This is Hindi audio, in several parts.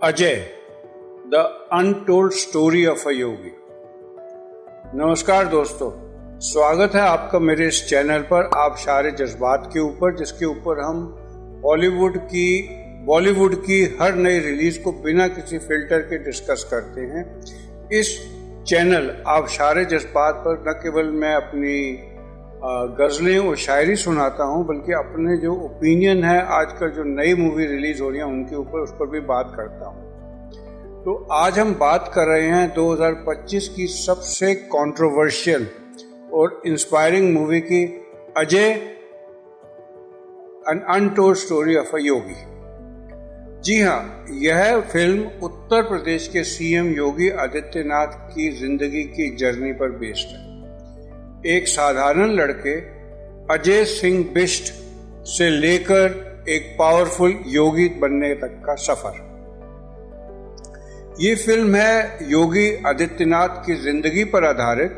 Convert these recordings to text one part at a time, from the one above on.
Ajay, the untold story of a Yogi. नमस्कार दोस्तों, स्वागत है आपका मेरे इस चैनल पर आप सारे जज्बात के ऊपर, जिसके ऊपर हम बॉलीवुड की हर नई रिलीज को बिना किसी फिल्टर के डिस्कस करते हैं। इस चैनल आप सारे जज्बात पर न केवल मैं अपनी गज़लें और शायरी सुनाता हूँ, बल्कि अपने जो ओपिनियन है आजकल जो नई मूवी रिलीज हो रही है उनके ऊपर उस पर भी बात करता हूँ। तो आज हम बात कर रहे हैं 2025 की सबसे कंट्रोवर्शियल और इंस्पायरिंग मूवी की, Ajay, an untold story of a Yogi. जी हाँ, यह फिल्म उत्तर प्रदेश के सीएम योगी आदित्यनाथ की जिंदगी की जर्नी पर बेस्ड है। एक साधारण लड़के अजय सिंह बिष्ट से लेकर एक पावरफुल योगी बनने तक का सफर। ये फिल्म है योगी आदित्यनाथ की जिंदगी पर आधारित,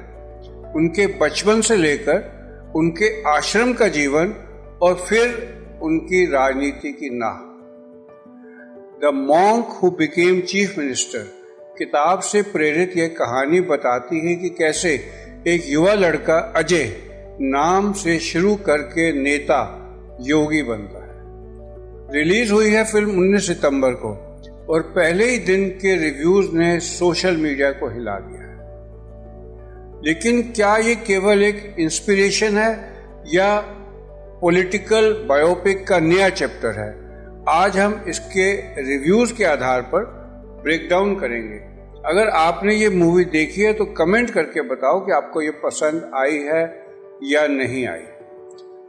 उनके बचपन से लेकर उनके आश्रम का जीवन और फिर उनकी राजनीति की नाह। The monk who became chief minister किताब से प्रेरित यह कहानी बताती है कि कैसे एक युवा लड़का अजय नाम से शुरू करके नेता योगी बनता है। रिलीज हुई है फिल्म 19 सितंबर को और पहले ही दिन के रिव्यूज ने सोशल मीडिया को हिला दिया है। लेकिन क्या ये केवल एक इंस्पिरेशन है या पॉलिटिकल बायोपिक का नया चैप्टर है? आज हम इसके रिव्यूज के आधार पर ब्रेकडाउन करेंगे। अगर आपने ये मूवी देखी है तो कमेंट करके बताओ कि आपको ये पसंद आई है या नहीं आई।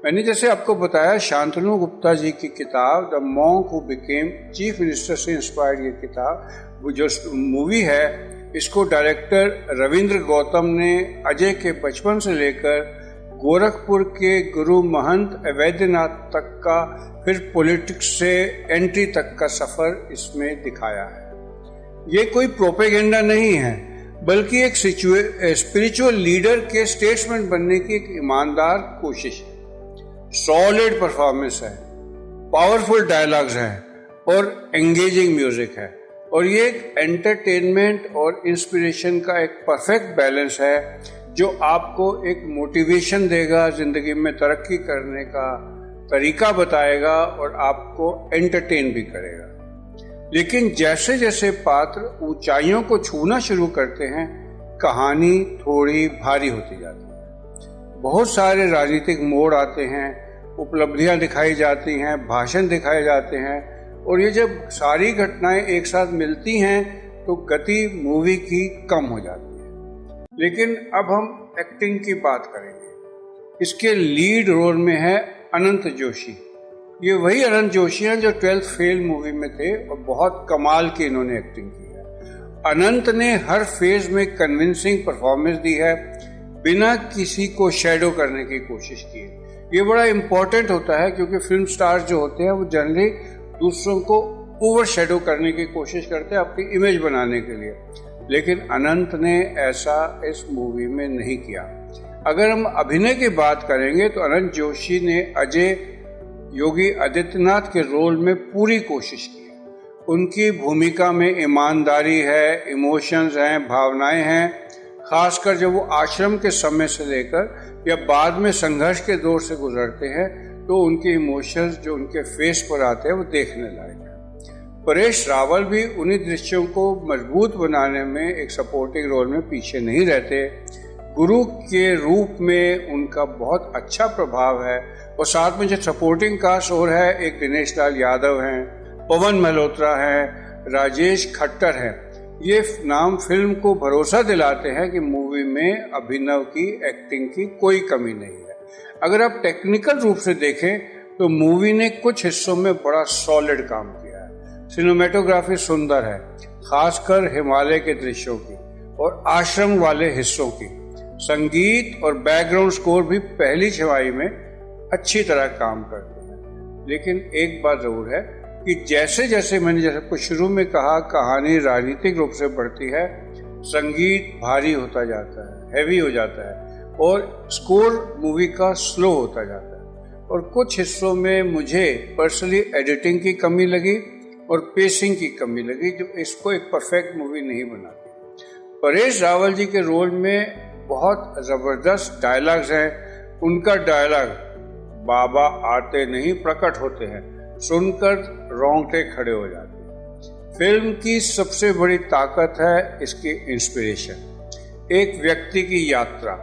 मैंने जैसे आपको बताया, शांतनु गुप्ता जी की किताब the monk who became chief minister से इंस्पायर्ड ये किताब, वो जो मूवी है, इसको डायरेक्टर रविंद्र गौतम ने अजय के बचपन से लेकर गोरखपुर के गुरु महंत अवैधनाथ तक का, फिर पॉलिटिक्स से एंट्री तक का सफर इसमें दिखाया है। ये कोई प्रोपेगेंडा नहीं है, बल्कि एक स्पिरिचुअल लीडर के स्टेट्समैन बनने की एक ईमानदार कोशिश है। सॉलिड परफॉर्मेंस है, पावरफुल डायलॉग्स हैं और एंगेजिंग म्यूजिक है, और ये एक एंटरटेनमेंट और इंस्पिरेशन का एक परफेक्ट बैलेंस है जो आपको एक मोटिवेशन देगा, जिंदगी में तरक्की करने का तरीका बताएगा और आपको एंटरटेन भी करेगा। लेकिन जैसे जैसे पात्र ऊंचाइयों को छूना शुरू करते हैं, कहानी थोड़ी भारी होती जाती है। बहुत सारे राजनीतिक मोड़ आते हैं, उपलब्धियां दिखाई जाती हैं, भाषण दिखाए जाते हैं, और ये जब सारी घटनाएं एक साथ मिलती हैं तो गति मूवी की कम हो जाती है। लेकिन अब हम एक्टिंग की बात करेंगे। इसके लीड रोल में है अनंत जोशी। ये वही अनंत जोशी हैं जो 12th फेल मूवी में थे और बहुत कमाल की इन्होंने एक्टिंग की है। अनंत ने हर फेज में कन्विंसिंग परफॉर्मेंस दी है, बिना किसी को शैडो करने की कोशिश की है। ये बड़ा इंपॉर्टेंट होता है क्योंकि फिल्म स्टार्स जो होते हैं वो जनरली दूसरों को ओवर शैडो करने की कोशिश करते हैं अपनी इमेज बनाने के लिए, लेकिन अनंत ने ऐसा इस मूवी में नहीं किया। अगर हम अभिनय की बात करेंगे तो अनंत जोशी ने अजय योगी आदित्यनाथ के रोल में पूरी कोशिश की है। उनकी भूमिका में ईमानदारी है, इमोशंस हैं, भावनाएं हैं, खासकर जब वो आश्रम के समय से लेकर या बाद में संघर्ष के दौर से गुजरते हैं तो उनके इमोशंस जो उनके फेस पर आते हैं वो देखने लायक है। परेश रावल भी उन्हीं दृश्यों को मजबूत बनाने में एक सपोर्टिंग रोल में पीछे नहीं रहते। गुरु के रूप में उनका बहुत अच्छा प्रभाव है, और साथ में जो सपोर्टिंग कास्ट और है, एक दिनेश लाल यादव हैं, पवन मल्होत्रा हैं, राजेश खट्टर हैं। ये नाम फिल्म को भरोसा दिलाते हैं कि मूवी में अभिनव की, एक्टिंग की कोई कमी नहीं है। अगर आप टेक्निकल रूप से देखें तो मूवी ने कुछ हिस्सों में बड़ा सॉलिड काम किया है। सिनेमेटोग्राफी सुंदर है, खासकर हिमालय के दृश्यों की और आश्रम वाले हिस्सों की। संगीत और बैकग्राउंड स्कोर भी पहली छमाही में अच्छी तरह काम करते हैं। लेकिन एक बात जरूर है कि जैसे जैसे मैंने कुछ शुरू में कहा, कहानी राजनीतिक रूप से बढ़ती है, संगीत भारी होता जाता है, हैवी हो जाता है, और स्कोर मूवी का स्लो होता जाता है। और कुछ हिस्सों में मुझे पर्सनली एडिटिंग की कमी लगी और पेसिंग की कमी लगी जो इसको एक परफेक्ट मूवी नहीं बनाती। परेश रावल जी के रोल में बहुत ज़बरदस्त डायलॉग्स हैं। उनका डायलॉग बाबा आते नहीं प्रकट होते हैं सुनकर रोंगटे खड़े हो जाते हैं। फिल्म की सबसे बड़ी ताकत है इसकी इंस्पिरेशन। एक व्यक्ति की यात्रा,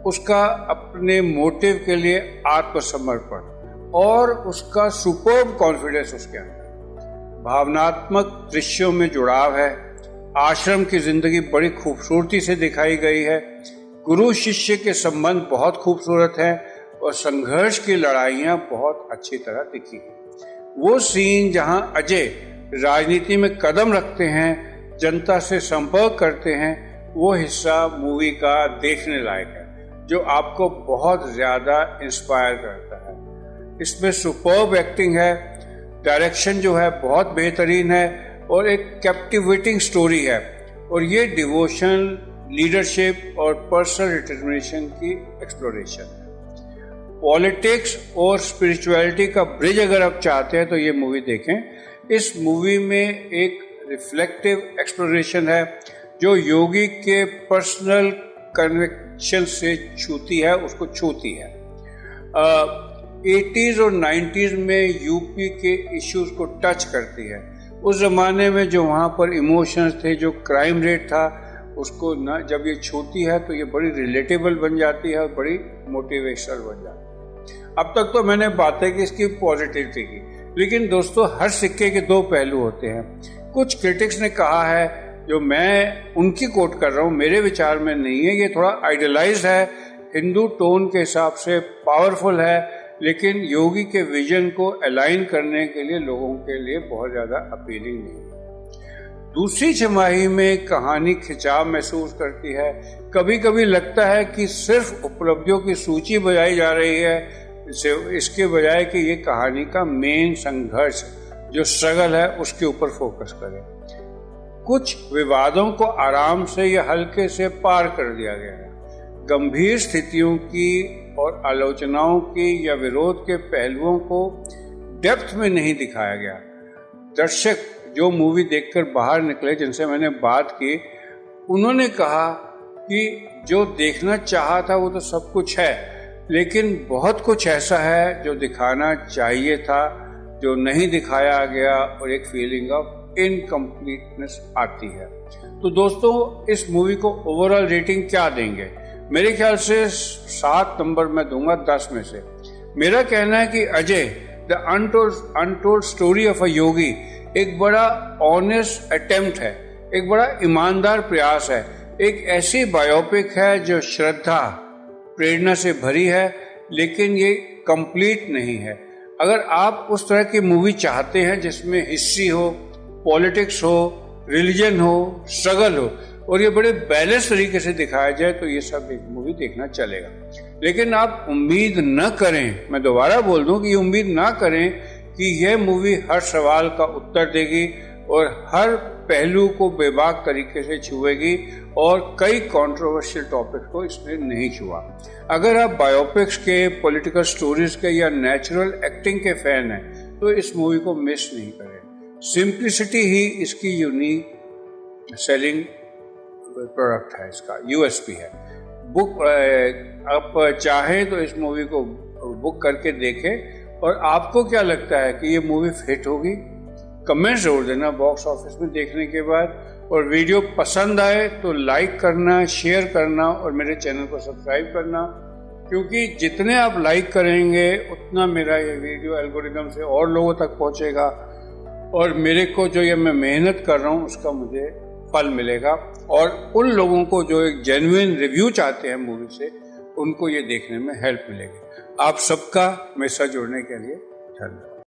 उसका अपने मोटिव के लिए आत्मसमर्पण और उसका सुपर्ब कॉन्फिडेंस उसके अंदर। भावनात्मक दृश्यों में जुड़ाव है। आश्रम की जिंदगी बड़ी खूबसूरती से दिखाई गई है। गुरु शिष्य के संबंध बहुत खूबसूरत हैं और संघर्ष की लड़ाइयां बहुत अच्छी तरह दिखी हैं। वो सीन जहां अजय राजनीति में कदम रखते हैं, जनता से संपर्क करते हैं, वो हिस्सा मूवी का देखने लायक है जो आपको बहुत ज्यादा इंस्पायर करता है। इसमें सुपर्ब एक्टिंग है, डायरेक्शन जो है बहुत बेहतरीन है और एक कैप्टिवेटिंग स्टोरी है। और ये डिवोशन, लीडरशिप और पर्सनल डिटर्मिनेशन की एक्सप्लोरेशन है। पॉलिटिक्स और स्पिरिचुअलिटी का ब्रिज अगर आप चाहते हैं तो ये मूवी देखें। इस मूवी में एक रिफ्लेक्टिव एक्सप्लोरेशन है जो योगी के पर्सनल कन्विक्शन से छूती है, उसको छूती है। 80s और 90s में यूपी के इश्यूज को टच करती है। उस जमाने में जो वहाँ पर इमोशंस थे, जो क्राइम रेट था, उसको ना जब ये छूती है तो ये बड़ी रिलेटेबल बन जाती है और बड़ी मोटिवेशनल बन जाती है। अब तक तो मैंने बातें की इसकी पॉजिटिविटी की, लेकिन दोस्तों हर सिक्के के दो पहलू होते हैं। कुछ क्रिटिक्स ने कहा है, जो मैं उनकी कोट कर रहा हूँ, मेरे विचार में नहीं है, ये थोड़ा आइडियलाइज्ड है, हिंदू टोन के हिसाब से पावरफुल है, लेकिन योगी के विजन को अलाइन करने के लिए लोगों के लिए बहुत ज़्यादा अपीलिंग नहीं है। दूसरी छमाही में कहानी खिंचाव महसूस करती है। कभी कभी लगता है कि सिर्फ उपलब्धियों की सूची बजाई जा रही है, इसके बजाय कि ये कहानी का मेन संघर्ष, जो स्ट्रगल है, उसके ऊपर फोकस करें। कुछ विवादों को आराम से या हल्के से पार कर दिया गया है। गंभीर स्थितियों की और आलोचनाओं की या विरोध के पहलुओं को डेप्थ में नहीं दिखाया गया। दर्शक जो मूवी देखकर बाहर निकले, जिनसे मैंने बात की, उन्होंने कहा कि जो देखना चाहा था वो तो सब कुछ है, लेकिन बहुत कुछ ऐसा है जो दिखाना चाहिए था जो नहीं दिखाया गया और एक फीलिंग ऑफ इनकम्प्लीटनेस आती है। तो दोस्तों इस मूवी को ओवरऑल रेटिंग क्या देंगे? मेरे ख्याल से 7 नंबर मैं दूंगा 10 में से। मेरा कहना है कि Ajay the untold story of a Yogi एक बड़ा ऑनेस्ट अटेम्प्ट है, एक बड़ा ईमानदार प्रयास है, एक ऐसी बायोपिक है जो श्रद्धा प्रेरणा से भरी है, लेकिन ये कंप्लीट नहीं है। अगर आप उस तरह की मूवी चाहते हैं जिसमें हिस्ट्री हो, पॉलिटिक्स हो, रिलीजन हो, स्ट्रगल हो और ये बड़े बैलेंस तरीके से दिखाया जाए, तो ये सब एक मूवी देखना चलेगा। लेकिन आप उम्मीद न करें, मैं दोबारा बोल दूं कि उम्मीद ना करें कि यह मूवी हर सवाल का उत्तर देगी और हर पहलू को बेबाक तरीके से छुएगी और कई कंट्रोवर्शियल टॉपिक्स को इसने नहीं छुआ। अगर आप बायोपिक्स के, पॉलिटिकल स्टोरीज के या नेचुरल एक्टिंग के फैन हैं तो इस मूवी को मिस नहीं करें। सिंप्लिसिटी ही इसकी यूनिक सेलिंग प्रोडक्ट है, इसका यूएसपी है। बुक आप चाहें तो इस मूवी को बुक करके देखें। और आपको क्या लगता है कि ये मूवी फिट होगी? कमेंट जरूर देना बॉक्स ऑफिस में देखने के बाद। और वीडियो पसंद आए तो लाइक करना, शेयर करना और मेरे चैनल को सब्सक्राइब करना, क्योंकि जितने आप लाइक करेंगे उतना मेरा ये वीडियो एल्गोरिदम से और लोगों तक पहुंचेगा और मेरे को जो ये मैं मेहनत कर रहा हूँ उसका मुझे फल मिलेगा। और उन लोगों को जो एक जेन्युइन रिव्यू चाहते हैं मूवी से, उनको ये देखने में हेल्प मिलेगी। आप सबका मेरे साथ जुड़ने के लिए धन्यवाद।